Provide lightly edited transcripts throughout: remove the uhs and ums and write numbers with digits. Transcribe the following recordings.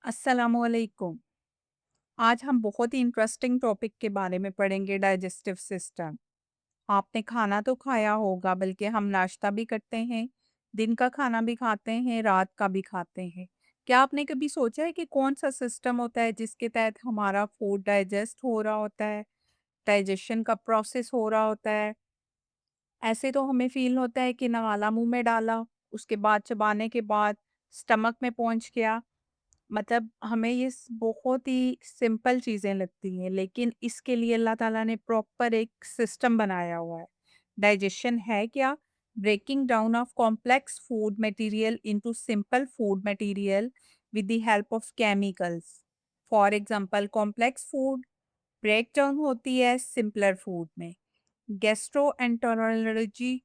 अस्सलामुअलैकुम। आज हम बहुत ही इंटरेस्टिंग टॉपिक के बारे में पढ़ेंगे डाइजेस्टिव सिस्टम। आपने खाना तो खाया होगा बल्कि हम नाश्ता भी करते हैं, दिन का खाना भी खाते हैं, रात का भी खाते हैं। क्या आपने कभी सोचा है कि कौन-सा सिस्टम होता है जिसके तहत हमारा फूड डाइजेस्ट हो रहा होता है, डाइजेशन का प्रोसेस हो रहा होता है? ऐसे तो हमें फ़ील होता है कि नवाला मुँह में डाला, उसके बाद चबाने के बाद स्टमक में पहुँच गया। मतलब हमें ये बहुत ही सिंपल चीज़ें लगती हैं, लेकिन इसके लिए अल्लाह ताला ने प्रॉपर एक सिस्टम बनाया हुआ है। डाइजेशन है क्या? Breaking down of complex food material into simple food material with the help of chemicals. For example complex food break down होती है सिंपलर फूड में। गैस्ट्रोएंटेरोलॉजी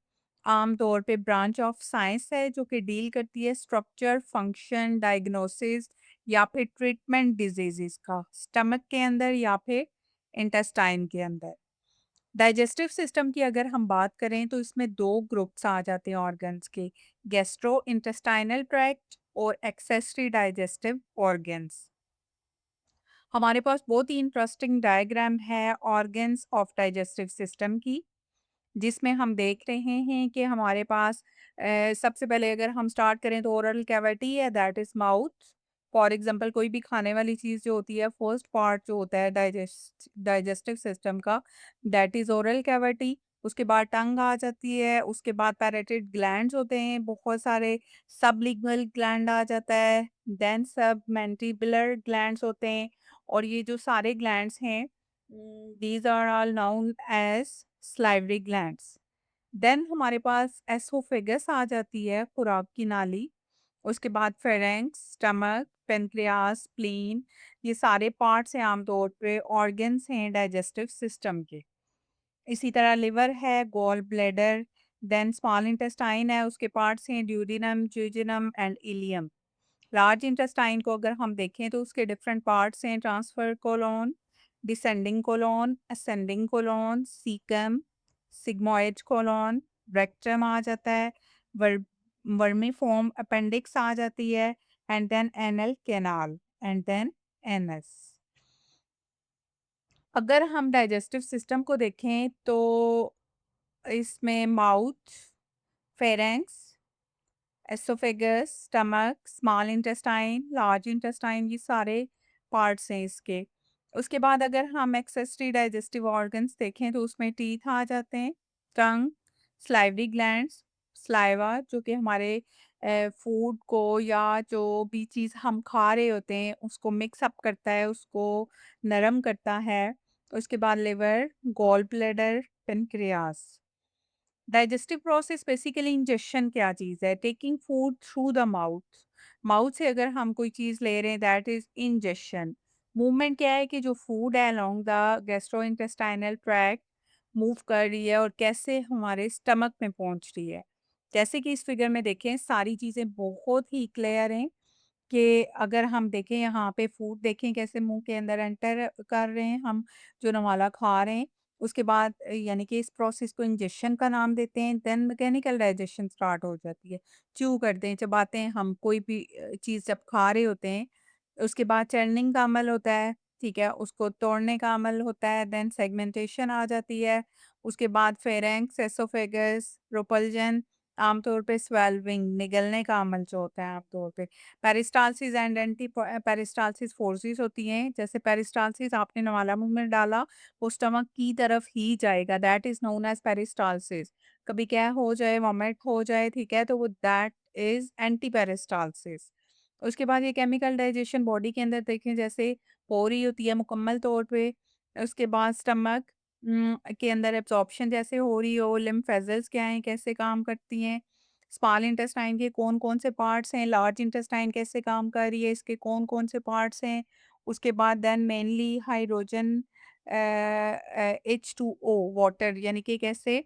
आमतौर पे ब्रांच ऑफ साइंस है जो कि डील करती है स्ट्रक्चर, फंक्शन, डायग्नोसिस या फिर ट्रीटमेंट डिजीजेस का स्टमक के अंदर या फिर इंटेस्टाइन के अंदर। डाइजेस्टिव सिस्टम की अगर हम बात करें तो इसमें दो ग्रुप्स आ जाते हैं ऑर्गन्स के, गैस्ट्रो इंटेस्टाइनल ट्रैक्ट और एक्सेसरी डाइजेस्टिव ऑर्गन्स। हमारे पास बहुत ही इंटरेस्टिंग डायग्राम है ऑर्गन्स ऑफ डाइजेस्टिव सिस्टम की, जिसमें हम देख रहे हैं कि हमारे पास सबसे पहले अगर हम स्टार्ट करें तो ओरल कैविटी है, that is mouth. For example कोई भी खाने वाली चीज़ जो होती है, फर्स्ट पार्ट जो होता है डाइजेस्टिव सिस्टम का, दैट इज ओरल कैविटी। उसके बाद टंग आ जाती है, उसके बाद पैरेटेड ग्लैंड्स होते हैं बहुत सारे, सबलिंगुअल ग्लैंड आ जाता है, देन सब मैंटिबुलर ग्लैंड्स होते हैं। और ये जो सारे ग्लैंड्स हैं, these are all known as salivary glands। Then हमारे पास एसोफेगस आ जाती है, खुराक की नाली। उसके बाद फेरेंक्स, स्टमक, पेनक्रियास, स्प्लीन, ये सारे पार्ट्स हैं आमतौर पे ऑर्गन्स हैं डाइजेस्टिव सिस्टम के। इसी तरह लिवर है, gall bladder, then small intestine है, उसके पार्ट्स हैं duodenum, jejunum and ileum. Large intestine को अगर हम देखें तो उसके डिफरेंट पार्ट्स हैं, transverse colon, descending colon, ascending colon, caecum, sigmoid colon, rectum आ जाता है, वर, वर्मीफॉर्म अपेंडिक्स आ जाती है, and then anal canal, and then anus. अगर हम डाइजेस्टिव सिस्टम को देखें तो इसमें mouth, pharynx, oesophagus, stomach, small intestine, large intestine, ये सारे पार्ट्स हैं इसके। उसके बाद अगर हम एक्सेसरी डाइजेस्टिव ऑर्गन्स देखें तो उसमें टीथ आ जाते हैं, टंग, स्लाइवरी ग्लैंड्स, स्लाइवा जो कि हमारे फूड को या जो भी चीज़ हम खा रहे होते हैं उसको मिक्स अप करता है, उसको नरम करता है। उसके बाद liver, gall bladder, pancreas. Digestive process basically injection क्या चीज़ है, taking food through the mouth. Mouth से अगर हम कोई चीज़ ले रहे हैं दैट इज इंजेक्शन। मूवमेंट क्या है कि जो फूड है along the gastrointestinal tract move कर रही है और कैसे हमारे स्टमक में पहुंच रही है। जैसे कि इस फिगर में देखें सारी चीज़ें बहुत ही क्लियर हैं कि अगर हम देखें यहाँ पे फूड देखें कैसे मुंह के अंदर एंटर कर रहे हैं हम, जो नवाला खा रहे हैं। उसके बाद यानी कि इस प्रोसेस को इंजेक्शन का नाम देते हैं, देन मैकेनिकल डाइजेशन स्टार्ट हो जाती है। च्यू करते हैं, चबाते हैं हम कोई भी चीज़ जब खा रहे होते हैं। उसके बाद चर्निंग का अमल होता है, ठीक है, उसको तोड़ने का अमल होता है, देन सेगमेंटेशन आ जाती है। उसके बाद फेरेंक्स, एसोफेगस, प्रोपल्जन, आमतौर पे स्वेल्विंग निगलने का अमल जो होता है आमतौर पे। Peristalsis and anti peristalsis forces होती हैं। जैसे पेरिस्टालसिस आपने नवाला मुंह में डाला, वो स्टमक की तरफ ही जाएगा, that is known as peristalsis. कभी क्या हो जाए, वॉमिट हो जाए, ठीक है, तो वो दैट इज एंटी पेरिस्टालसिस। उसके बाद ये केमिकल डाइजेशन बॉडी के अंदर देखें जैसे हो रही होती है मुकम्मल तौर पे। उसके बाद स्टमक के अंदर एब्जॉर्प्शन जैसे हो रही हो, लिम्फ वेसल्स क्या हैं, कैसे काम करती हैं, स्मॉल इंटेस्टाइन के कौन कौन से पार्ट्स हैं, लार्ज इंटेस्टाइन कैसे काम कर रही है, इसके कौन कौन से पार्ट्स हैं। उसके बाद then mainly hydrogen H2O water यानी कि कैसे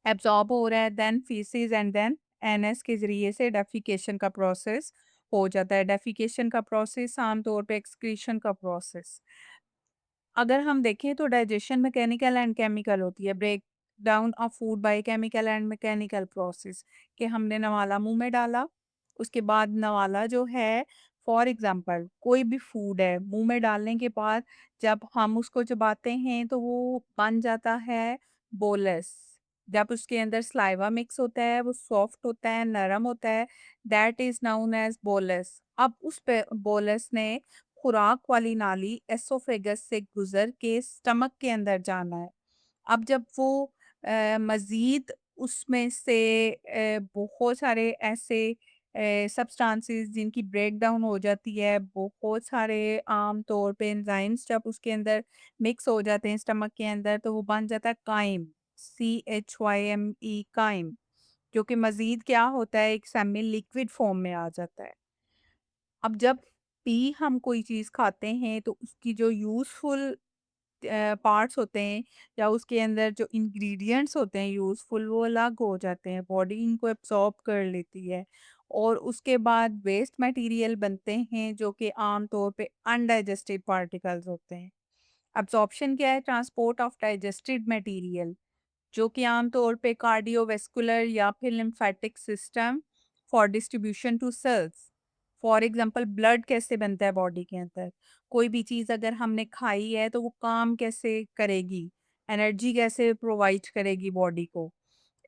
एब्जॉर्ब हो रहा है, then faeces and then anus के ज़रिए से डेफिकेशन का प्रोसेस हो जाता है। डेफिकेशन का प्रोसेस आमतौर पे एक्सक्रीशन का प्रोसेस। अगर हम देखें तो डाइजेशन मैकेनिकल एंड केमिकल होती है, break down of food by chemical and mechanical process. कि हमने नवाला मुंह में डाला, उसके बाद नवाला जो है फॉर एग्ज़ाम्पल कोई भी फूड है, मुँह में डालने के बाद जब हम उसको चबाते हैं तो वो बन जाता है बोलस। जब उसके अंदर सलाइवा मिक्स होता है, वो सॉफ्ट होता है, नरम होता है, that is known as bolus. अब उस पे बोलस ने खुराक वाली नाली एसोफेगस से गुज़र के स्टमक के अंदर जाना है। अब जब वो मज़ीद उसमें से बहुत सारे ऐसे सब्सटेंसेस जिनकी ब्रेकडाउन हो जाती है, बहुत सारे आम तौर पे एंजाइम्स जब उसके अंदर मिक्स हो जाते हैं स्टमक के अंदर, तो वो बन जाता है काइम, CHYME काइम, जो कि मज़ीद क्या होता है, एक सेमी लिक्विड फॉर्म में आ जाता है। अब जब भी हम कोई चीज़ खाते हैं तो उसकी जो यूज़फुल पार्ट्स होते हैं या उसके अंदर जो इंग्रेडिएंट्स होते हैं यूज़फुल, वो अलग हो जाते हैं, बॉडी इनको एब्ज़ॉर्ब कर लेती है और उसके बाद वेस्ट मटेरियल बनते हैं जो कि आम तौर पे अनडाइजेस्टेड पार्टिकल्स होते हैं। एब्ज़ॉर्प्शन क्या है? ट्रांसपोर्ट ऑफ डाइजेस्टेड मटेरियल, जो कि आम तौर पे कार्डियोवैस्कुलर या फिर lymphatic system for distribution to cells. For example blood कैसे बनता है बॉडी के अंदर, कोई भी चीज़ अगर हमने खाई है तो वो काम कैसे करेगी, एनर्जी कैसे प्रोवाइड करेगी बॉडी को,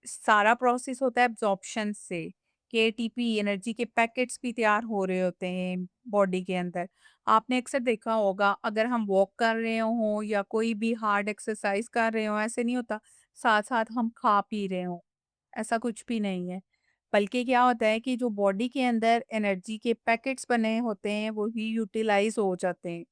सारा प्रोसेस होता है एब्जॉर्प्शन से, कि एटीपी एनर्जी के पैकेट्स भी तैयार हो रहे होते हैं बॉडी के अंदर। आपने अक्सर देखा होगा अगर हम वॉक कर रहे हों या कोई भी हार्ड एक्सरसाइज कर रहे हों, ऐसे नहीं होता साथ-साथ हम खा पी रहे हों, ऐसा कुछ भी नहीं है। बल्कि क्या होता है कि जो बॉडी के अंदर एनर्जी के पैकेट्स बने होते हैं, वो ही यूटिलाइज़ हो जाते हैं।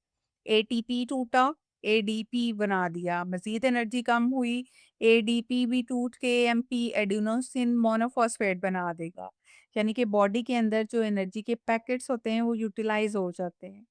एटीपी टूटा, एडीपी बना दिया, मज़ीद एनर्जी कम हुई, एडीपी भी टूट के एमपी एडेनोसिन मोनोफॉस्फेट बना देगा। यानी कि बॉडी के अंदर जो एनर्जी के पैकेट्स होते हैं, वो यूटिलाइज़ हो जाते हैं।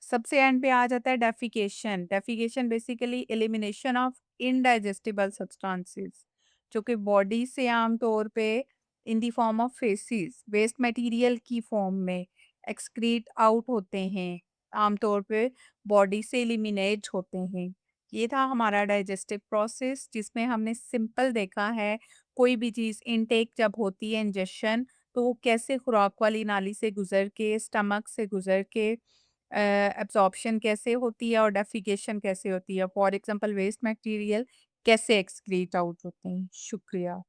सबसे एंड पे आ जाता है defecation. Defecation basically elimination of indigestible substances, जो कि बॉडी से आम तौर पे in the form of faeces waste material की फॉर्म में एक्सक्रीट आउट होते हैं, आम तौर पे बॉडी से एलिमिनेट होते हैं। ये था हमारा डाइजेस्टिव प्रोसेस जिसमें हमने सिंपल देखा है कोई भी चीज़ इनटेक जब होती है इंजेशन, तो वो कैसे खुराक वाली नाली से गुजर के स्टमक से गुजर के एब्ज़ॉर्प्शन कैसे होती है और डेफिकेशन कैसे होती है। फॉर एग्ज़ाम्पल वेस्ट मटीरियल कैसे एक्सक्रीट आउट होते हैं। शुक्रिया।